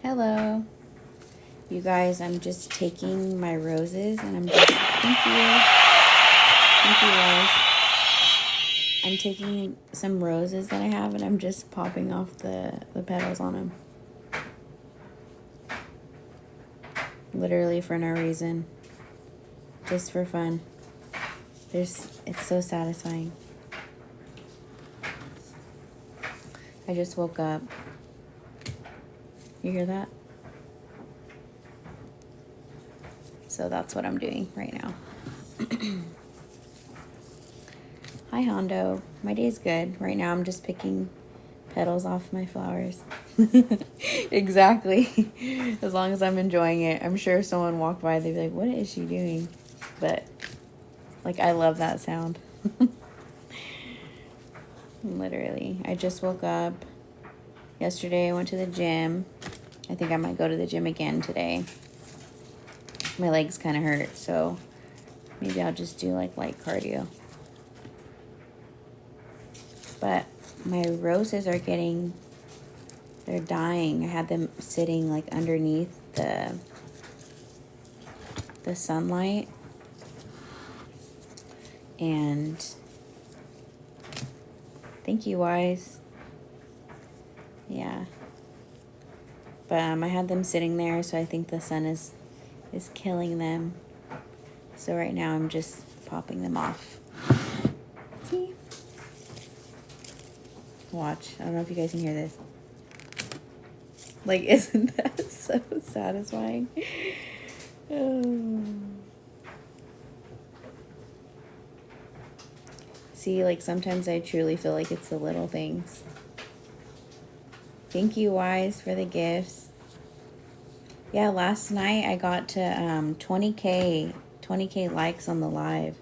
Hello. You guys, I'm just taking my roses and I'm just, thank you. Thank you guys. I'm taking some roses that I have and I'm just popping off the petals on them. Literally for no reason. Just for fun. It's so satisfying. I just woke up. You hear that? So that's what I'm doing right now. Hi, Hondo. My day's good. Right now I'm just picking petals off my flowers. Exactly. As long as I'm enjoying it. I'm sure if someone walked by, they'd be like, what is she doing? But, like, I love that sound. Literally. I just woke up. Yesterday I went to the gym. I think I might go to the gym again today. My legs kind of hurt, so maybe I'll just do, like, light cardio. But my roses are they're dying. I had them sitting like underneath the sunlight. And thank you, Wise. Yeah. But I had them sitting there, so I think the sun is killing them. So right now I'm just popping them off. See? Watch. I don't know if you guys can hear this. Like, isn't that so satisfying? Oh. See, like, sometimes I truly feel like it's the little things. Thank you, Wise, for the gifts. Yeah, last night I got to 20K likes on the live,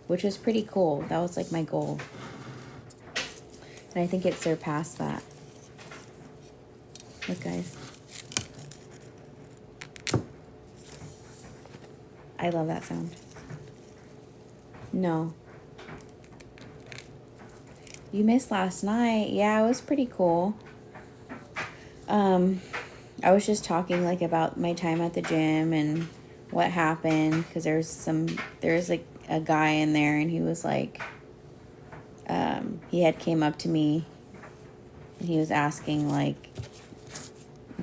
which was pretty cool. That was like my goal. And I think it surpassed that. Look, guys. I love that sound. No. You missed last night. Yeah, it was pretty cool. I was just talking like about my time at the gym and what happened, because there's like a guy in there and he was like, he had came up to me and he was asking like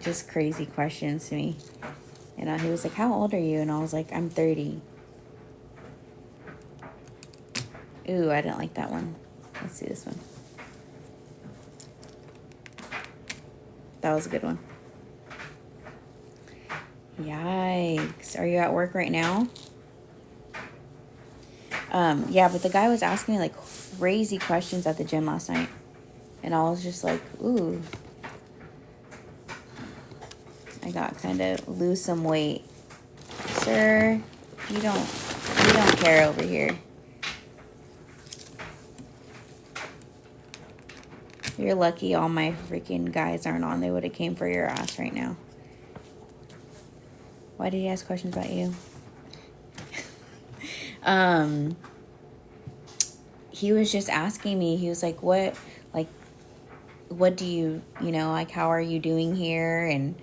just crazy questions to me. And he was like, how old are you? And I was like, I'm 30. Ooh, I didn't like that one. Let's see this one. That was a good one. Yikes. Are you at work right now? Yeah, but the guy was asking me like crazy questions at the gym last night. And I was just like, ooh. I got kind of lose some weight. Sir, you don't care over here. You're lucky all my freaking guys aren't on. They would have came for your ass right now. Why did he ask questions about you? He was just asking me. He was like, what do you like, how are you doing here? And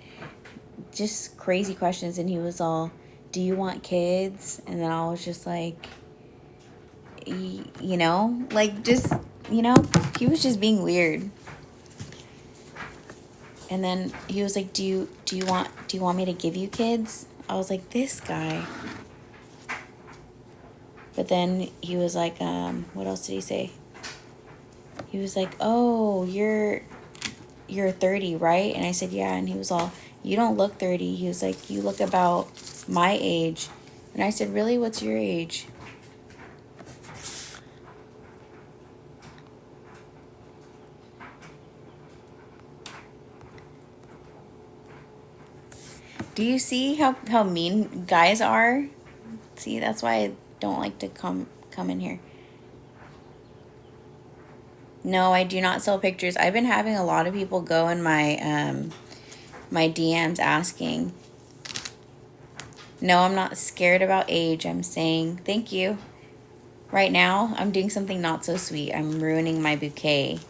just crazy questions. And he was all, do you want kids? And then I was just like, like just, he was just being weird. And then he was like, do you want me to give you kids? I was like, this guy. But then he was like, what else did he say? He was like, oh, you're 30, right? And I said, yeah. And he was all, you don't look 30. He was like, you look about my age. And I said, really? What's your age? Do you see how mean guys are? See, that's why I don't like to come in here. No, I do not sell pictures. I've been having a lot of people go in my my DMs asking. No, I'm not scared about age. I'm saying thank you. Right now, I'm doing something not so sweet. I'm ruining my bouquet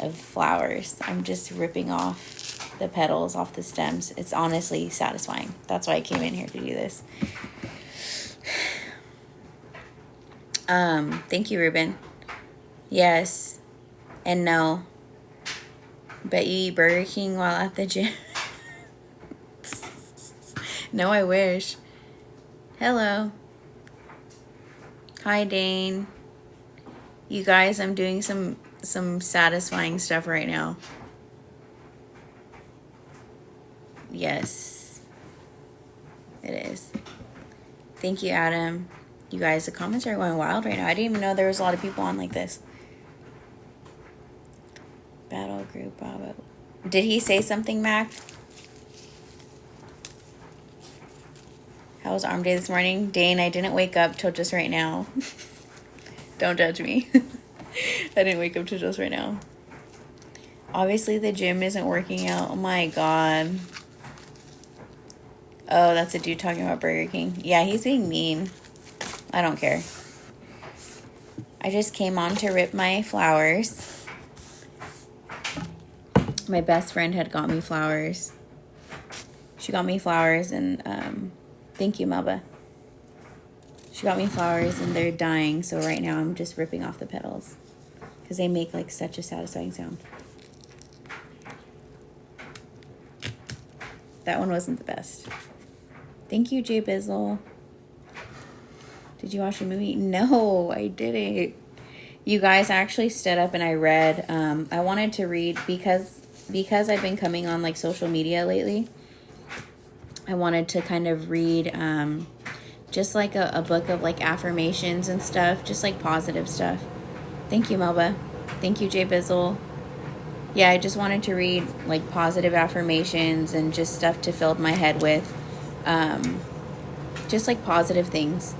of flowers. I'm just ripping off the petals off the stems. It's honestly satisfying. That's why I came in here to do this. Thank you, Ruben. Yes and no. Bet you eat Burger King while at the gym. No, I wish. Hello. Hi, Dane. You guys, I'm doing some satisfying stuff right now. Yes, it is. Thank you, Adam. You guys, the comments are going wild right now. I didn't even know there was a lot of people on like this. Battle group, Bravo. Did he say something, Mac? How was arm day this morning? Dane, I didn't wake up till just right now. Don't judge me. I didn't wake up till just right now. Obviously, the gym isn't working out. Oh my god. Oh, that's a dude talking about Burger King. Yeah, he's being mean. I don't care. I just came on to rip my flowers. My best friend had got me flowers. She got me flowers and, thank you, Melba. She got me flowers and they're dying, so right now I'm just ripping off the petals. Because they make like such a satisfying sound. That one wasn't the best. Thank you, Jay Bizzle. Did you watch the movie? No, I didn't. You guys, I actually stood up and I read. I wanted to read because I've been coming on like social media lately. I wanted to kind of read just like a book of like affirmations and stuff, just like positive stuff. Thank you, Melba. Thank you, Jay Bizzle. Yeah, I just wanted to read like positive affirmations and just stuff to fill my head with. Just like positive things.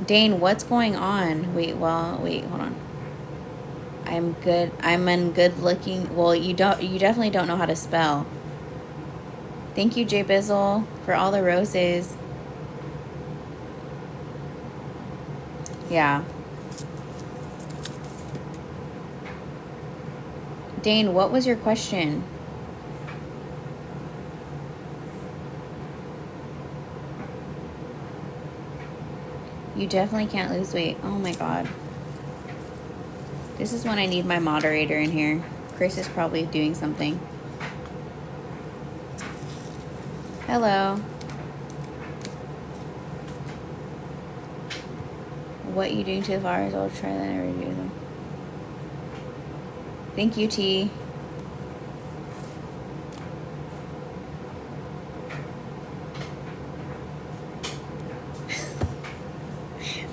Dane, what's going on? Wait, hold on. I'm good. I'm in good looking. Well, you definitely don't know how to spell. Thank you, Jay Bizzle, for all the roses. Yeah. Dane, what was your question? You definitely can't lose weight. Oh my god. This is when I need my moderator in here. Chris is probably doing something. Hello. What you doing to the flowers? I'll try that and review them. Thank you, T.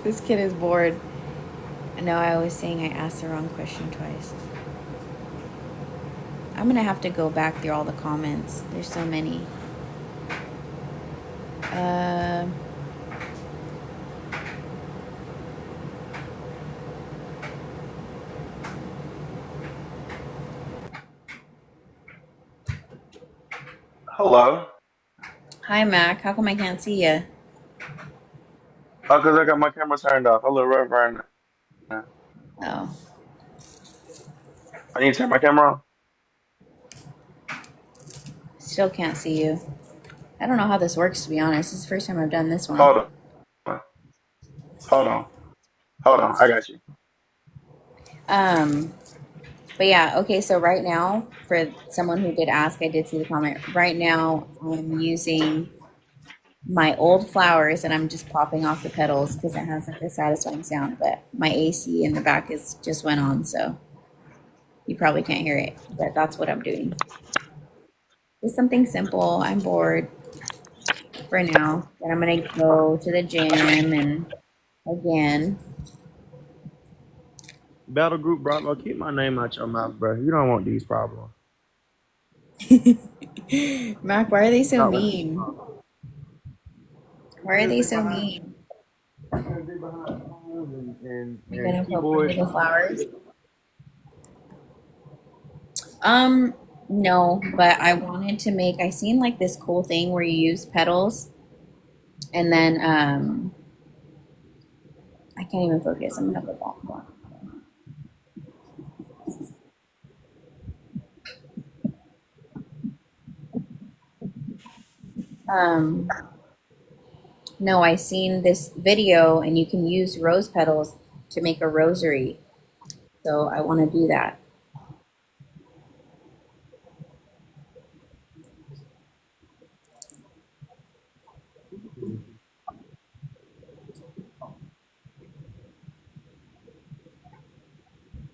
This kid is bored. I know I was saying I asked the wrong question twice. I'm gonna have to go back through all the comments. There's so many. Hello. Hi, Mac. How come I can't see you? Oh, because I got my camera turned off. Hello, Reverend. Oh, I need to turn my camera on. still can't see you. I don't know how this works, to be honest. This is the first time I've done this one. Hold on. Hold on. Hold on. I got you. But yeah, okay, so right now, for someone who did ask, I did see the comment. Right now, I'm using my old flowers and I'm just popping off the petals because it has like a satisfying sound. But my AC in the back is just went on, so you probably can't hear it. But that's what I'm doing. Just something simple. I'm bored for now. Then I'm gonna go to the gym and again. Battle group, bro. Keep my name out your mouth, bro. You don't want these problems. Mac, why are they so Stop with these mean? problems. Why are they so mean? They behind phones You're and gonna put keyboards. the flowers? No, but I wanted to make, I seen like this cool thing where you use petals and then, I can't even focus. I'm gonna put that one. Um, no, I seen this video and you can use rose petals to make a rosary. So I want to do that.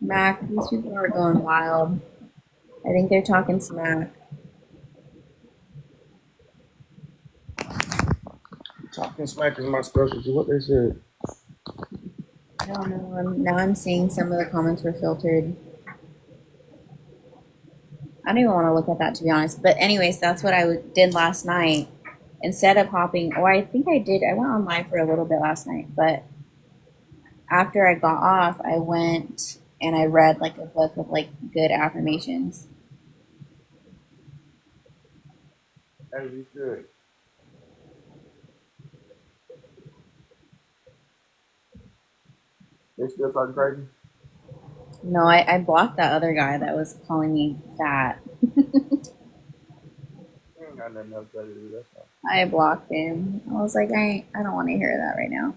Mac, these people are going wild. I think they're talking smack. Talking smack is my specialty. What they said. I don't know. Now I'm seeing some of the comments were filtered. I don't even want to look at that, to be honest. But anyways, that's what I did last night. Instead of hopping, or I think I did. I went on live for a little bit last night, but after I got off, I went and I read like a book of like good affirmations. As you should. They still talking crazy? No, I blocked that other guy that was calling me fat. I ain't got nothing else better to do. That's all. I blocked him. I was like, I don't want to hear that right now.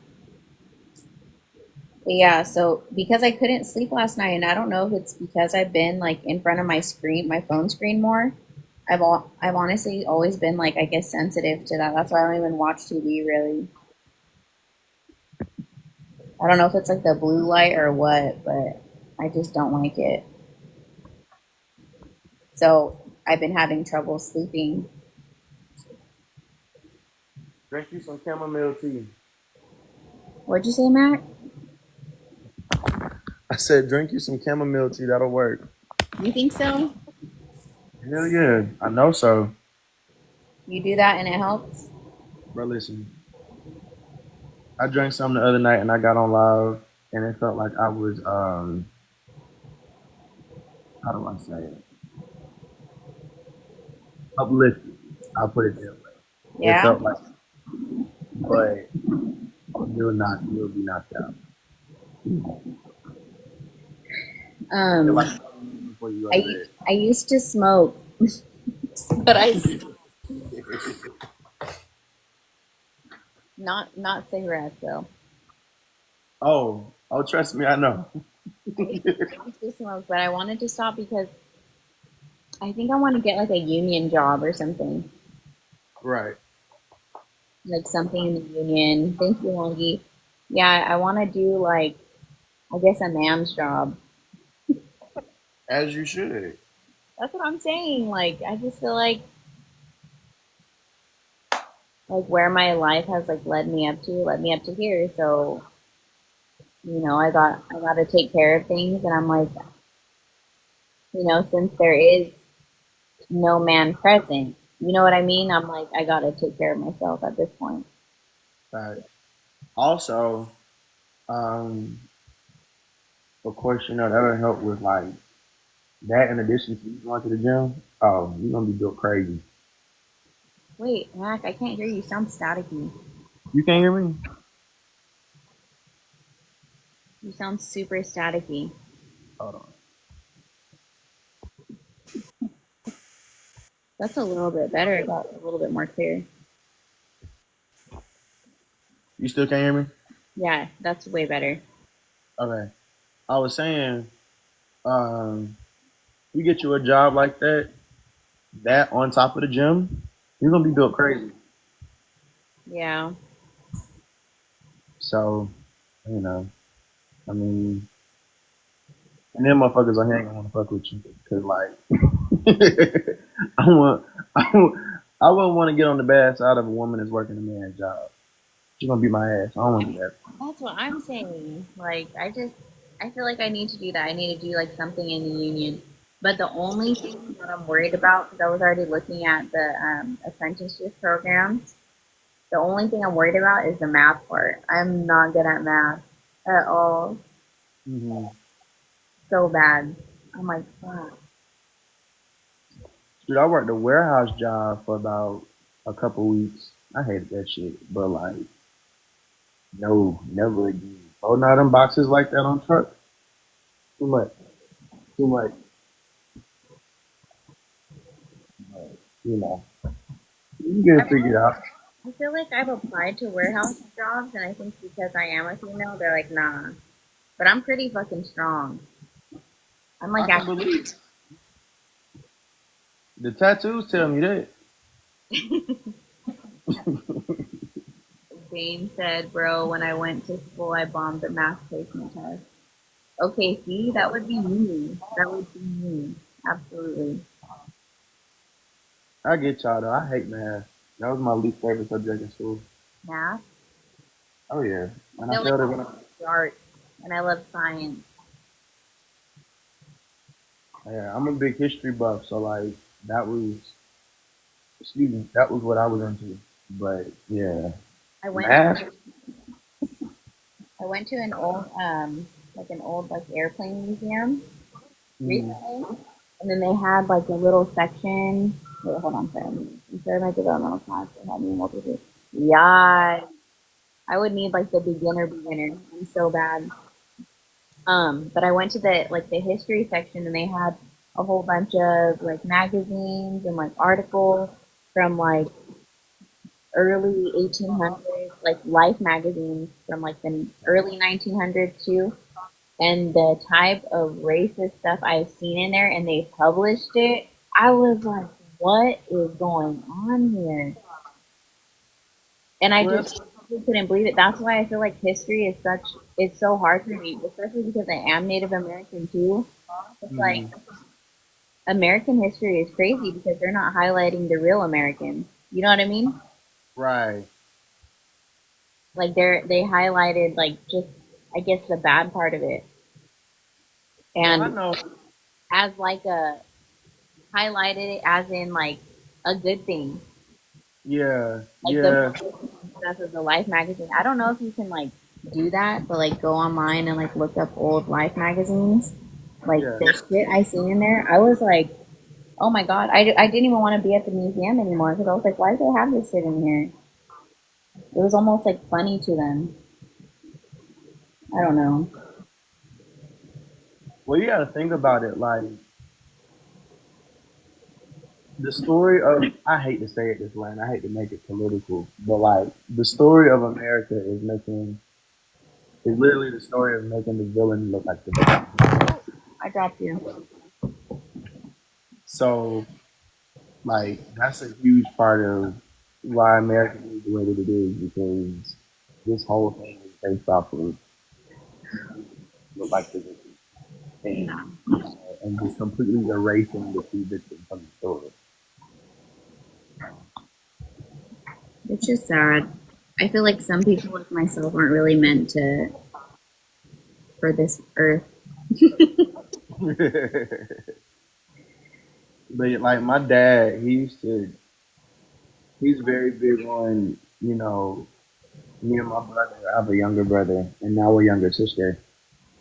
But yeah, so because I couldn't sleep last night, and I don't know if it's because I've been like in front of my screen, my phone screen more. I've honestly always been like I guess sensitive to that. That's why I don't even watch TV really. I don't know if it's like the blue light or what, but I just don't like it. So I've been having trouble sleeping. Drink you some chamomile tea. What'd you say, Mac? I said drink you some chamomile tea. That'll work. You think so? Hell yeah. I know so. You do that and it helps? Bro, listen. I drank some the other night and I got on live and it felt like I was how do I say it? Uplifted. I'll put it that way. It Yeah. felt like, but you'll be knocked out. Feel like Um, before you go to I bed. I used to smoke, but I not cigarettes though. Oh, trust me, I know. I used to smoke, but I wanted to stop because I think I want to get like a union job or something, Right. like something in the union. Thank you, Longy. Yeah, I want to do like I guess a man's job. As you should. That's what I'm saying. Like I just feel like where my life has like led me up to here. So I got to take care of things, and I'm like, since there is no man present, you know what I mean? I'm like, I got to take care of myself at this point. Right. Also, um, of course, that'll help with like that in addition to you going to the gym. Oh, you're gonna be built crazy. Wait, Mac, I can't hear you. You sound staticky. You can't hear me? You sound super staticky. Hold on. That's a little bit better. It got a little bit more clear. You still can't hear me? Yeah, that's way better. Okay. I was saying, you get you a job like that on top of the gym, you're gonna be built crazy. Yeah. So, you know, I mean, and then motherfuckers on here ain't gonna wanna fuck with you because like, I want, I want, I wouldn't want to get on the bad side of a woman that's working a man's job. She's gonna beat my ass. I don't want to do that. That's what I'm saying. Like, I feel like I need to do that. I need to do like something in the union. But the only thing that I'm worried about, because I was already looking at the apprenticeship programs, the only thing I'm worried about is the math part. I'm not good at math at all. Mm-hmm. So bad. I'm like, fuck. Dude, I worked a warehouse job for about a couple weeks. I hated that shit, but like, no, never again. Oh, not them boxes like that on truck. Too much. Too much. You know. can get it figured out. I feel like I've applied to warehouse jobs, and I think because I am a female, they're like, nah. But I'm pretty fucking strong. I'm I like, can believe the tattoos tell me that. Dane said, bro, when I went to school, I bombed the math placement test. Okay, see, that would be me. That would be me. Absolutely. I get y'all though. I hate math. That was my least favorite subject in school. Math. Oh yeah, I and I feel like failed it I when I. love arts, and I love science. Yeah, I'm a big history buff, so like that was, excuse me, that was what I was into. But yeah, I went to math. I went to an old like airplane museum Mm, recently, and then they had like a little section. Wait, hold on, sorry. Instead of my developmental class, they had me multiple. Yeah, I would need like the beginner. I'm so bad. But I went to the history section, and they had a whole bunch of like magazines and like articles from like early 1800s, like Life magazines from like the early 1900s too. And the type of racist stuff I've seen in there, and they published it, I was like, what is going on here? And I well, just couldn't believe it. That's why I feel like history is so hard for me, especially because I am Native American too. It's like mm, American history is crazy because they're not highlighting the real Americans. You know what I mean? right. Like they highlighted like just I guess the bad part of it, Well, I and know. as like a highlighted it as in like a good thing, Yeah, like the yeah, stuff of the Life magazine. I don't know if you can like do that, but like go online and like look up old Life magazines. Like yeah. the shit I seen in there, I was like, oh my god, I didn't even want to be at the museum anymore because I was like, why do they have this shit in here? It was almost like funny to them. I don't know. Well, you got to think about it. Like the story of, I hate to say it this way, and I hate to make it political, but like the story of America is literally the story of making the villain look like the bad. I dropped you. So like that's a huge part of why America is the way that it is, because this whole thing is based off of look like the victim Yeah, and just completely erasing the true victim from the story. it's just sad. I feel like some people like myself aren't really meant to for this earth. But like my dad, he's very big on, me and my brother. I have a younger brother and now a younger sister.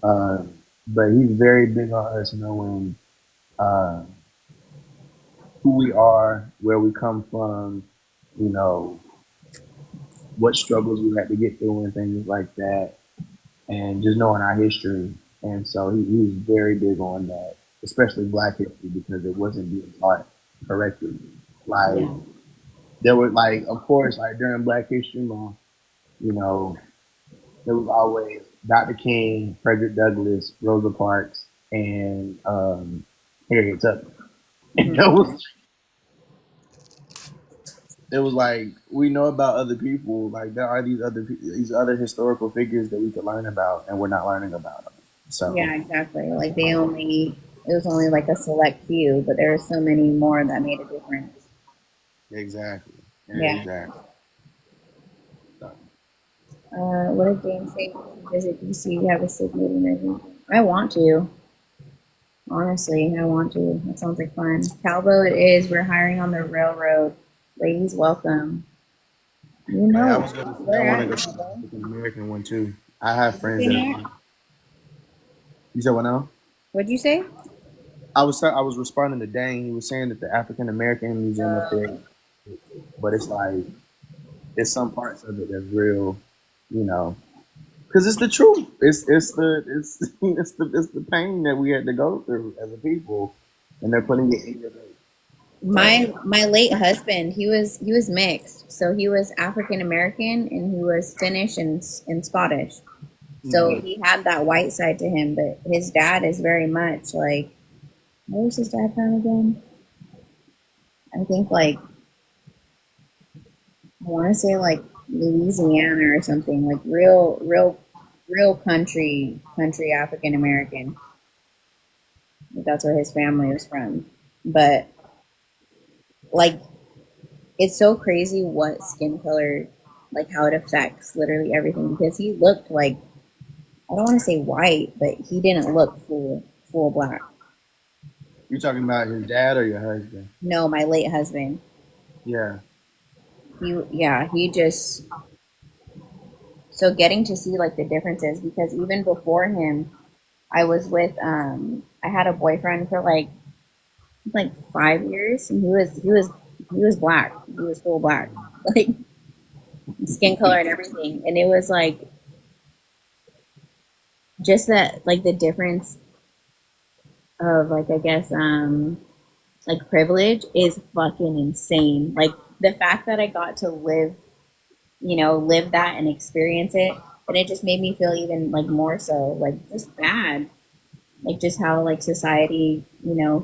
Uh, but he's very big on us knowing uh, who we are, where we come from, you know, what struggles we had to get through and things like that, and just knowing our history. And so he's very big on that, especially Black history, because it wasn't being taught correctly. Like Yeah. there were like, of course, like during Black History Month, you know, there was always Dr. King, Frederick Douglass, Rosa Parks, and Harriet Tubman. And Hmm. it was like we know about other people. Like there are these other historical figures that we could learn about, and we're not learning about them. So Yeah, exactly. Like it was only like a select few, but there are so many more that made a difference. exactly, Yeah. exactly. So, What did James say? You visit DC, you have a sick meeting. I want to. Honestly, I want to. That sounds like fun. Calvo, it is. We're hiring on the railroad. Ladies, welcome. You hey, I know was gonna say I where want to at, go to the Calvo? African American one too. I have What'd you friends say, that Matt? have. You said what now? What'd you say? I was responding to Dane. He was saying that the African American Museum up there, Uh, but it's like it's some parts of it that's real, you know, because it's the truth. It's the pain that we had to go through as a people, and they're putting it in your face. My late husband, he was mixed. So he was African American and he was Finnish and Scottish. So Mm-hmm. he had that white side to him, but his dad is very much like, what was his dad from again? I think like I want to say like Louisiana or something, like real country African American. That's where his family was from. But like it's so crazy what skin color, like how it affects literally everything, because he looked like, I don't want to say white, but he didn't look full black. You talking about his dad or your husband? No, my late husband. Yeah. He just, so getting to see like the differences, because even before him, I was with I had a boyfriend for like 5 years, and he was black. He was full black, like skin color and everything. And it was like just that, like the difference of like, I guess like privilege is fucking insane. Like the fact that I got to live that and experience it, and it just made me feel even like more so like just bad, like just how like society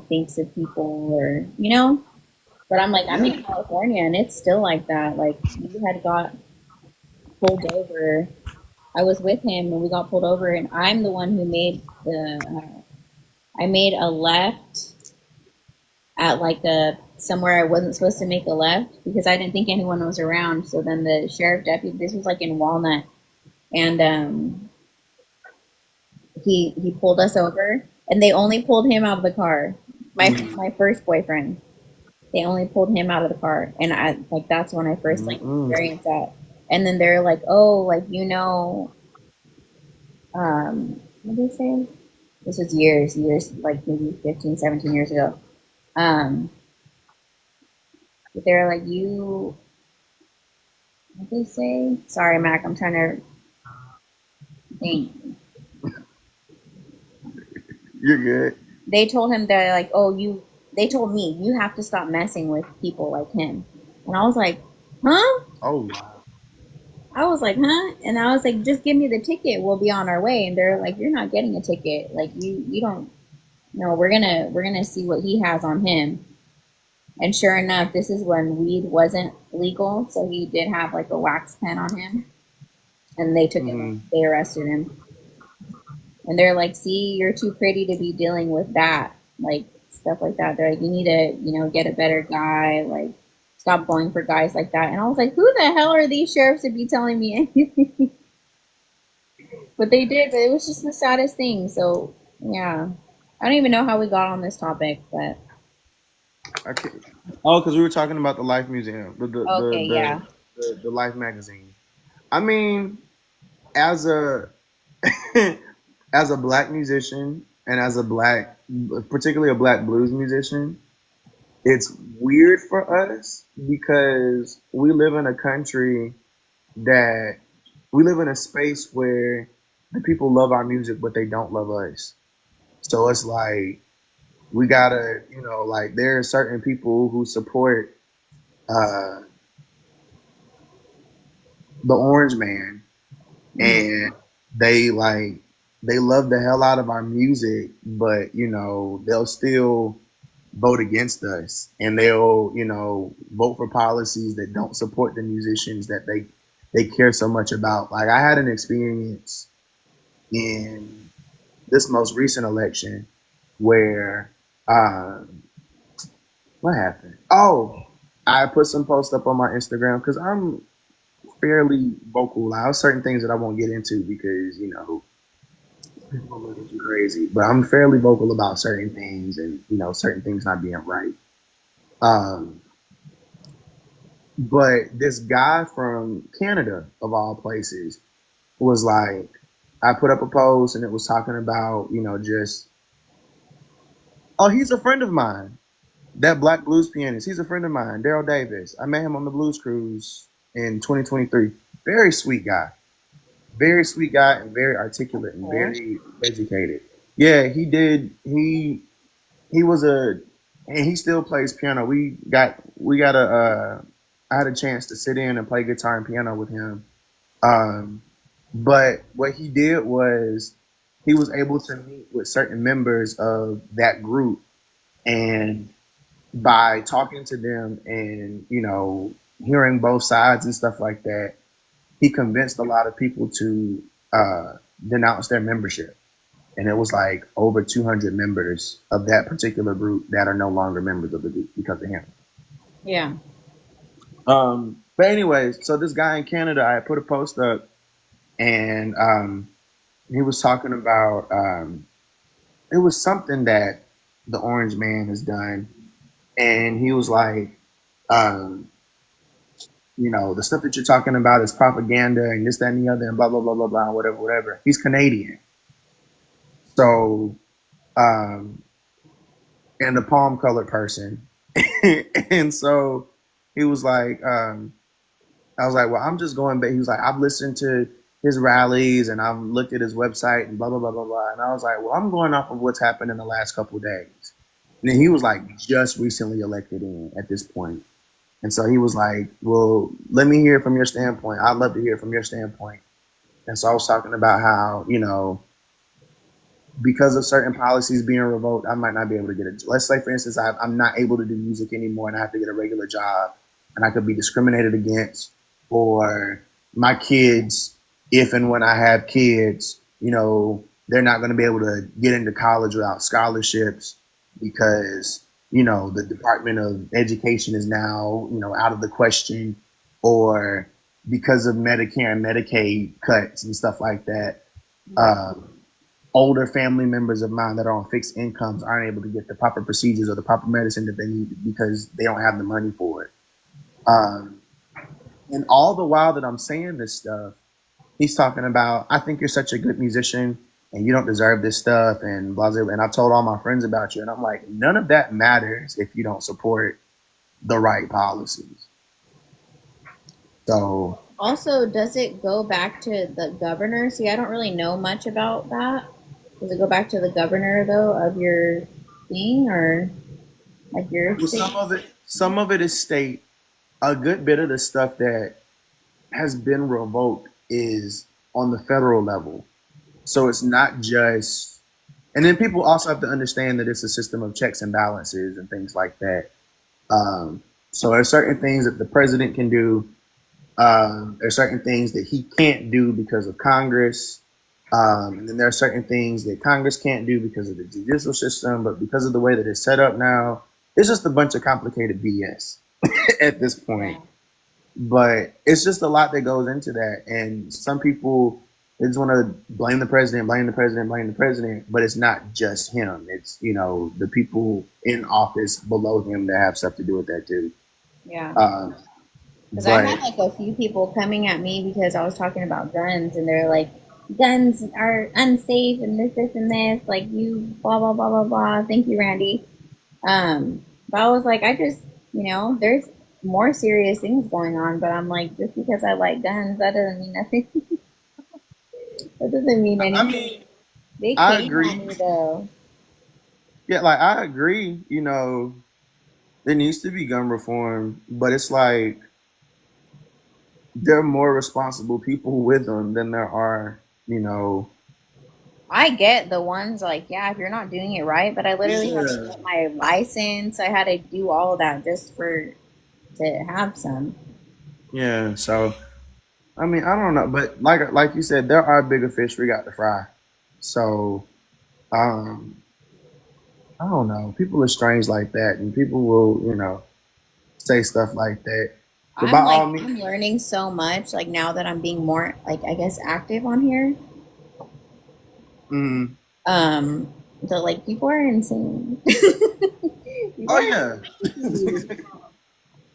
thinks of people, or. But I'm like, I'm Yeah. in California and it's still like that. Like we had got pulled over. I was with him and we got pulled over, and I'm the one who made I made a left at like a somewhere I wasn't supposed to make a left because I didn't think anyone was around. So then the sheriff deputy, this was like in Walnut, and he pulled us over, and they only pulled him out of the car. My first boyfriend, they only pulled him out of the car, and I like that's when I first like Mm-mm. experienced that. And then they're like, oh, like what did they say? This was years, like maybe 15, 17 years ago. Um, but they're like, what did they say? Sorry, Mac, I'm trying to think. You're good. They told him, they're like, oh, they told me you have to stop messing with people like him. And I was like, huh? Oh, I was like, huh? And I was like, just give me the ticket. We'll be on our way. And they're like, you're not getting a ticket. Like you don't. No, we're gonna see what he has on him. And sure enough, this is when weed wasn't legal, so he did have like a wax pen on him, and they took him. mm-hmm. They arrested him, and they're like, see, you're too pretty to be dealing with that, like stuff like that. They're like, you need to, get a better guy, like stop going for guys like that. And I was like, who the hell are these sheriffs to be telling me anything? But they did. But it was just the saddest thing. So yeah, I don't even know how we got on this topic, but Okay. Oh, because we were talking about the Life Museum, okay, yeah. the Life magazine. I mean, as a as a black musician and as a black, particularly a black blues musician, it's weird for us because we live in a country that we live in a space where the people love our music, but they don't love us. So it's like we gotta, like there are certain people who support uh, the Orange Man, Mhm. and they like they love the hell out of our music, but they'll still vote against us, and they'll vote for policies that don't support the musicians that they care so much about. Like I had an experience in this most recent election where uh, what happened? Oh, I put some posts up on my Instagram because I'm fairly vocal. I have certain things that I won't get into because people look at you crazy, but I'm fairly vocal about certain things and certain things not being right. Um, but this guy from Canada, of all places, was like, I put up a post and it was talking about just oh, he's a friend of mine. That black blues pianist, he's a friend of mine, Daryl Davis. I met him on the Blues Cruise in 2023. Very sweet guy. Very sweet guy and very articulate and Okay. very educated. Yeah, he did. He was a and he still plays piano. We got a I had a chance to sit in and play guitar and piano with him. Um, but what he did was he was able to meet with certain members of that group, and by talking to them and hearing both sides and stuff like that, he convinced a lot of people to uh, denounce their membership. And it was like over 200 members of that particular group that are no longer members of the group because of him. Yeah. But anyways, so this guy in Canada, I put a post up, and he was talking about it was something that the Orange Man has done, and he was like, um, the stuff that you're talking about is propaganda and this, that, and the other, and blah blah blah blah blah, whatever, whatever. He's Canadian, so um, and a palm colored person, and so he was like, I was like, well, I'm just going back. He was like, I've listened to his rallies and I've looked at his website and blah blah blah blah blah. And I was like, well, I'm going off of what's happened in the last couple of days. And then he was like, just recently elected in at this point. And so he was like, well, let me hear from your standpoint. I'd love to hear from your standpoint. And so I was talking about how, because of certain policies being revoked, I might not be able to get it. Let's say, for instance, I'm not able to do music anymore and I have to get a regular job, and I could be discriminated against, or my kids, if and when I have kids, they're not going to be able to get into college without scholarships because, the Department of Education is now, out of the question, or because of Medicare and Medicaid cuts and stuff like that. Um, Older family members of mine that are on fixed incomes aren't able to get the proper procedures or the proper medicine that they need because they don't have the money for it. Um, and all the while that I'm saying this stuff, he's talking about, I think you're such a good musician and you don't deserve this stuff and blah, blah, blah. And I told all my friends about you. And I'm like, none of that matters if you don't support the right policies. So, Also, does it go back to the governor? See, I don't really know much about that. Does it go back to the governor though of your thing, or like your well, state? some of it is state. A good bit of the stuff that has been revoked is on the federal level. So it's not just, and then people also have to understand that it's a system of checks and balances and things like that. So there are certain things that the president can do. There are certain things that he can't do because of Congress. And then there are certain things that Congress can't do because of the judicial system, but because of the way that it's set up now, it's just a bunch of complicated BS at this Yeah. point. But it's just a lot that goes into that, and some people they just want to blame the president, blame the president, blame the president. But it's not just him; it's the people in office below him that have stuff to do with that too. Yeah. Uh, Because I but had like a few people coming at me because I was talking about guns, and they're like, guns are unsafe, and this, and this. Like, you, blah, blah, blah, blah, blah. Thank you, Randy. But I was like, there's more serious things going on, but I'm like, just because I like guns, that doesn't mean nothing. That doesn't mean I anything. mean, They I came at agree. me though. Yeah, like I agree. There needs to be gun reform, but it's like there are more responsible people with them than there are. I get the ones like, yeah, if you're not doing it right, but I literally had to Yeah. get my license. I had to do all of that just for to have some. Yeah. So I mean, I don't know, but like you said, there are bigger fish we got to fry. So um, I don't know. People are strange like that, and people will say stuff like that. But by all means, I'm learning so much like now that I'm being more like I guess active on here. mm, Um, so like people are insane. People oh are yeah, crazy.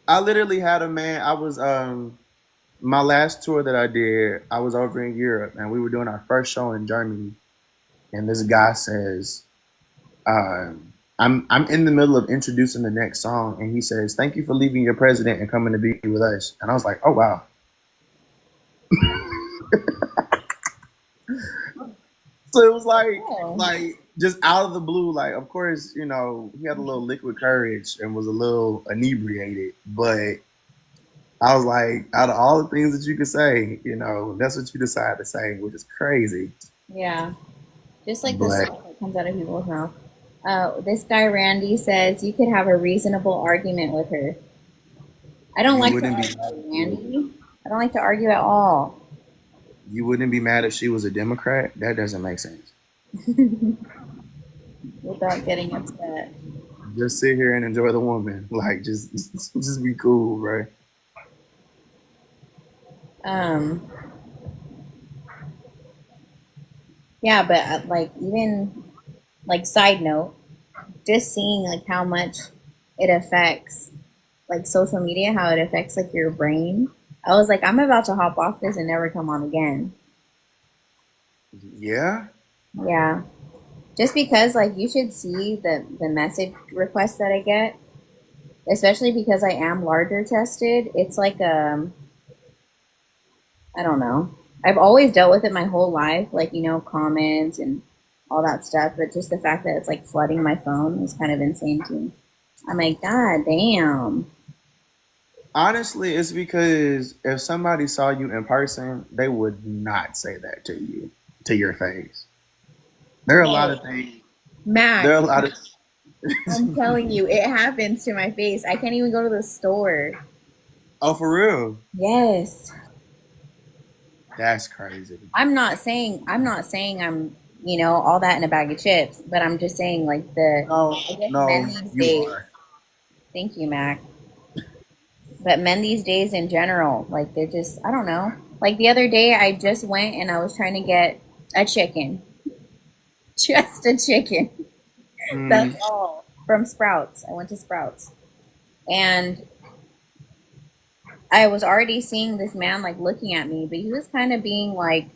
I literally had a man. I was my last tour that I did. I was over in Europe, and we were doing our first show in Germany. And this guy says, I'm in the middle of introducing the next song, and he says, "Thank you for leaving your president and coming to be with us." And I was like, "Oh wow!" So it was like, Oh, like just out of the blue, like, of course, he had a little liquid courage and was a little inebriated, but I was like, out of all the things that you could say, that's what you decided to say, which is crazy. Yeah, just like the But stuff that comes out of people's mouth. This guy Randy says you could have a reasonable argument with her. I don't you like to wouldn't be argue, Randy. I don't like to argue at all. you wouldn't be mad if she was a Democrat? That doesn't make sense. Without getting upset. Just sit here and enjoy the woman. Like, just be cool, bro. Um, yeah, but like even like side note, just seeing like how much it affects like social media, how it affects like your brain. I was like, I'm about to hop off this and never come on again. Yeah. Yeah, just because like you should see the message requests that I get, especially because I am larger chested. It's like I don't know. I've always dealt with it my whole life, like, comments and all that stuff, but just the fact that it's like flooding my phone is kind of insane to me. I'm like, God damn. Honestly, it's because if somebody saw you in person, they would not say that to your face. There are a lot Hey, of things. There Mac, are a lot of. I'm telling you, it happens to my face. I can't even go to the store. Oh, for real? Yes. That's crazy. I'm not saying I'm, all that in a bag of chips, but I'm just saying like No, I guess men no, these you days, are. thank you, Mac. But men these days in general, like they're just, I don't know. Like the other day, I just went and I was trying to get a chicken, just a chicken. That's Mm, all from Sprouts. I went to Sprouts and I was already seeing this man like looking at me, but he was kind of being like,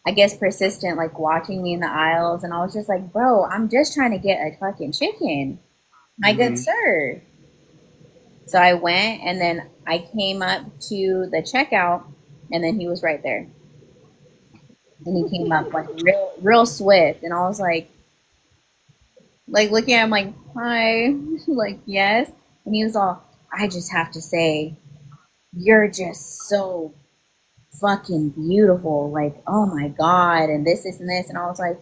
I guess persistent, like watching me in the aisles. And I was just like, bro, I'm just trying to get a fucking chicken, my good mm-hmm. sir. So I went and then I came up to the checkout and then he was right there. And he came up like real swift. And I was like looking at him like, hi, like, yes. And he was all, I just have to say, you're just so fucking beautiful. Like, oh my God. And this, and this. And I was like,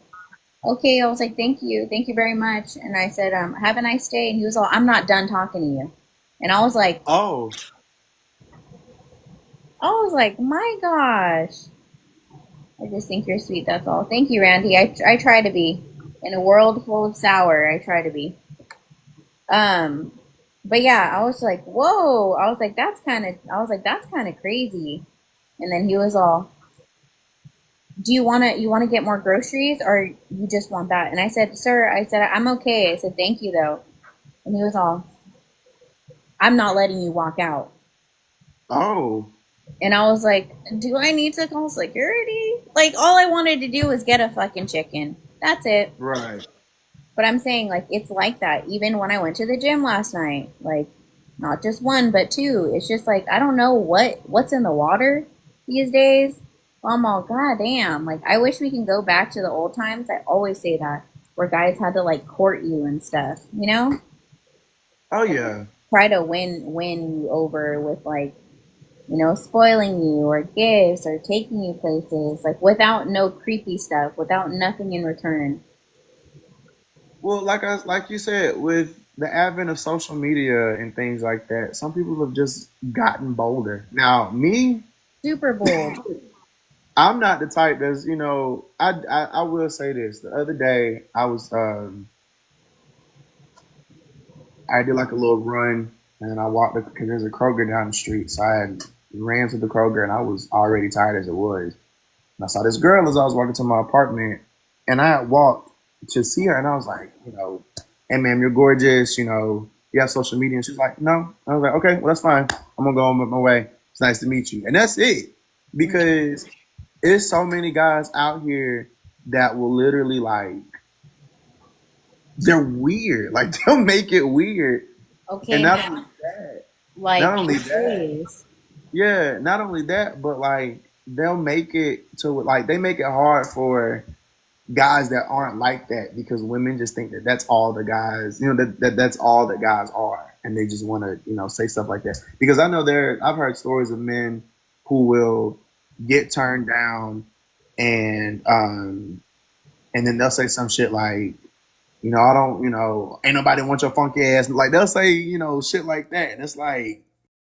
okay. I was like, thank you. Thank you very much. And I said, have a nice day. And he was all, I'm not done talking to you. And Oh, I was like, my gosh. I just think you're sweet. That's all. Thank you, Randy. I try to be. In a world full of sour, I try to be. Um, but yeah, I was like, whoa. I was like, that's kind of crazy. And then he was all, do you wanna get more groceries or you just want that? And I said, sir, I said, I'm okay. I said, thank you though. And he was all, I'm not letting you walk out. oh, And I was like, do I need to call security? Like, all I wanted to do was get a fucking chicken. That's it. right. But I'm saying, like, it's like that. Even when I went to the gym last night, like, not just one, but two. It's just like, I don't know what's in the water these days. I'm all, God damn. Like, I wish we can go back to the old times. I always say that, where guys had to, like, court you and stuff, you know? Oh yeah. Try to win you over with, like, spoiling you or gifts or taking you places, like without no creepy stuff, without nothing in return. Well, like you said, with the advent of social media and things like that, some people have just gotten bolder. Now, me, Super bold. I'm not the type that's I will say this. The other day, I did like a little run, and I walked because there's a Kroger down the street, so I had ran to the Kroger, and I was already tired as it was. And I saw this girl as I was walking to my apartment, and I had walked to see her, and I was like, hey ma'am, you're gorgeous. You have social media, and she's like, no. I was like, okay, well that's fine. I'm gonna go on my way. It's nice to meet you, and that's it. Because there's so many guys out here that will literally like they're weird. Like they'll make it weird. And Okay, man. Like, not only that, please. yeah, not only that, but like they'll make it to like they make it hard for guys that aren't like that because women just think that that's all the guys, that's all that guys are, and they just want to, say stuff like that. Because I know I've heard stories of men who will get turned down, and then they'll say some shit like, I don't, ain't nobody want your funky ass. Like they'll say, shit like that. And it's like,